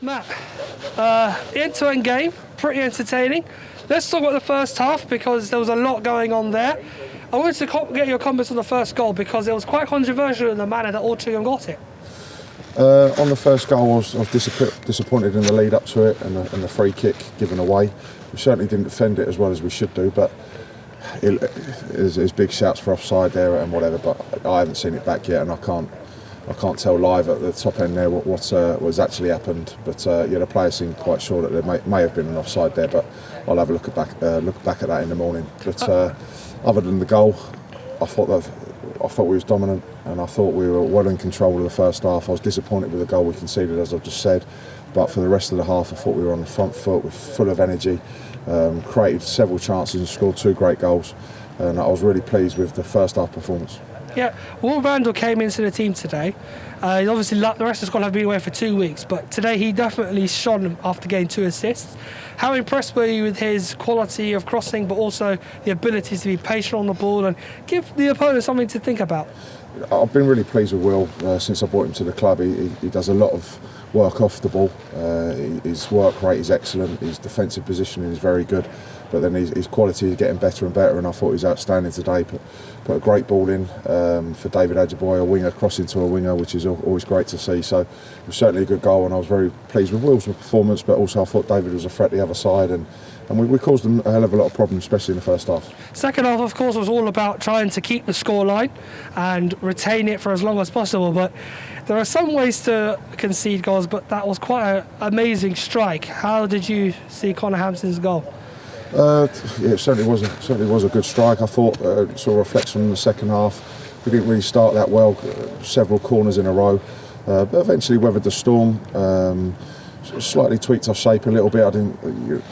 Matt, end-to-end game, pretty entertaining. Let's talk about the first half because there was a lot going on there. I wanted to get your comments on the first goal because it was quite controversial in the manner that Altrincham got it. On the first goal, I was disappointed in the lead up to it and the free kick given away. We certainly didn't defend it as well as we should do, but there's big shouts for offside there and whatever. But I haven't seen it back yet, and I can't tell live at the top end there what's actually happened. But yeah, the players seem quite sure that there may have been an offside there, but I'll have a look back at that in the morning. But other than the goal, I thought we was dominant, and I thought we were well in control of the first half. I was disappointed with the goal we conceded, as I've just said, but for the rest of the half, I thought we were on the front foot, with full of energy, created several chances and scored 2 great goals, and I was really pleased with the first half performance. Yeah, Will Randall came into the team today. Obviously, the rest of the squad have been away for 2 weeks, but today he definitely shone after getting 2 assists. How impressed were you with his quality of crossing, but also the ability to be patient on the ball and give the opponent something to think about? I've been really pleased with Will since I brought him to the club. He does a lot of work off the ball. His work rate is excellent. His defensive positioning is very good. But then his quality is getting better and better, and I thought he was outstanding today. Put a great ball in for David Ajiboye, a winger crossing to a winger, which is always great to see. So it was certainly a good goal, and I was very pleased with Will's performance, but also I thought David was a threat the other side, and we caused them a hell of a lot of problems, especially in the first half. Second half, of course, was all about trying to keep the scoreline and retain it for as long as possible, but there are some ways to concede goals, but that was quite an amazing strike. How did you see Connor Hampson's goal? Yeah, it certainly was a good strike. I thought sort of reflection in the second half. We didn't really start that well, several corners in a row, but eventually weathered the storm. Slightly tweaked our shape a little bit. I didn't,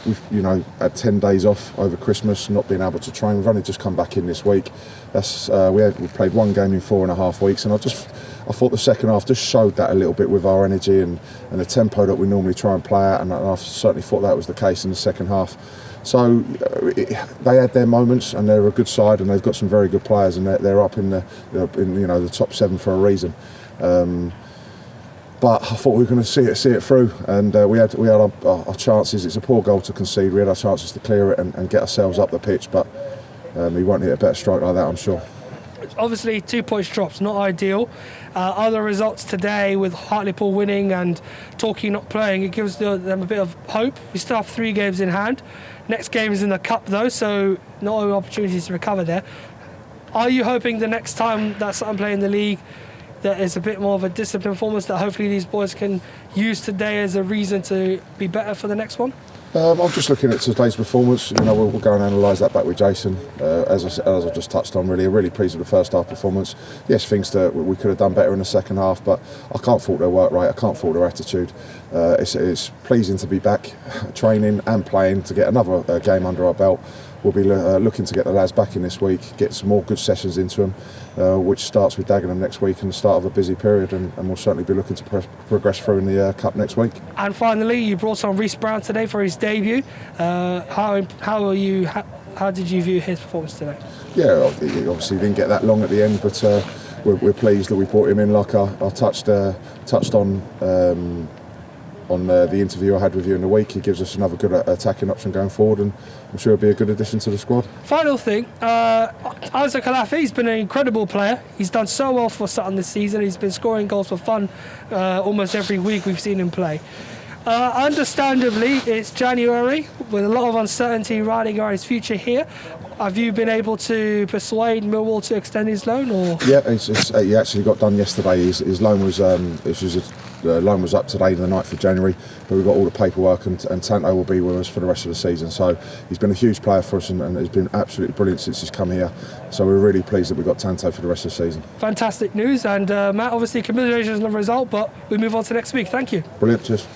we've had 10 days off over Christmas, not being able to train. We've only just come back in this week. We played 1 game in 4.5 weeks, and I thought the second half just showed that a little bit with our energy and the tempo that we normally try and play at, and I certainly thought that was the case in the second half. So they had their moments, and they're a good side, and they've got some very good players, and they're up in the top 7 for a reason. But I thought we were going to see it through, and we had our chances. It's a poor goal to concede. We had our chances to clear it and get ourselves up the pitch, but we won't hit a better strike like that, I'm sure. Obviously, 2 points drops, not ideal. Other results today with Hartlepool winning and Torquay not playing, it gives them a bit of hope. We still have 3 games in hand. Next game is in the Cup though, so no opportunities to recover there. Are you hoping the next time that Sutton play in the league that is a bit more of a disciplined performance that hopefully these boys can use today as a reason to be better for the next one? I'm just looking at today's performance. We'll go and analyse that back with Jason. As I just touched on, really pleased with the first half performance. Yes, things that we could have done better in the second half, but I can't fault their work rate. I can't fault their attitude. It's pleasing to be back training and playing to get another game under our belt. We'll be looking to get the lads back in this week, get some more good sessions into them, which starts with Dagenham next week and the start of a busy period, and we'll certainly be looking to progress through in the Cup next week. And finally, you brought on Reece Brown today for his debut. How did you view his performance today? Yeah, he obviously didn't get that long at the end, but we're pleased that we brought him in. Like I touched on the interview I had with you in the week. He gives us another good attacking option going forward, and I'm sure he'll be a good addition to the squad. Final thing, Isaac Alafi, he's been an incredible player. He's done so well for Sutton this season. He's been scoring goals for fun almost every week we've seen him play. Understandably, it's January with a lot of uncertainty riding around his future here. Have you been able to persuade Millwall to extend his loan? Or? Yeah, he actually got done yesterday. His loan was loan was up today, the 9th of January, but we've got all the paperwork, and Tanto will be with us for the rest of the season. So he's been a huge player for us, and he's been absolutely brilliant since he's come here. So we're really pleased that we've got Tanto for the rest of the season. Fantastic news, and Matt, obviously congratulations on the result, but we move on to next week. Thank you. Brilliant, cheers.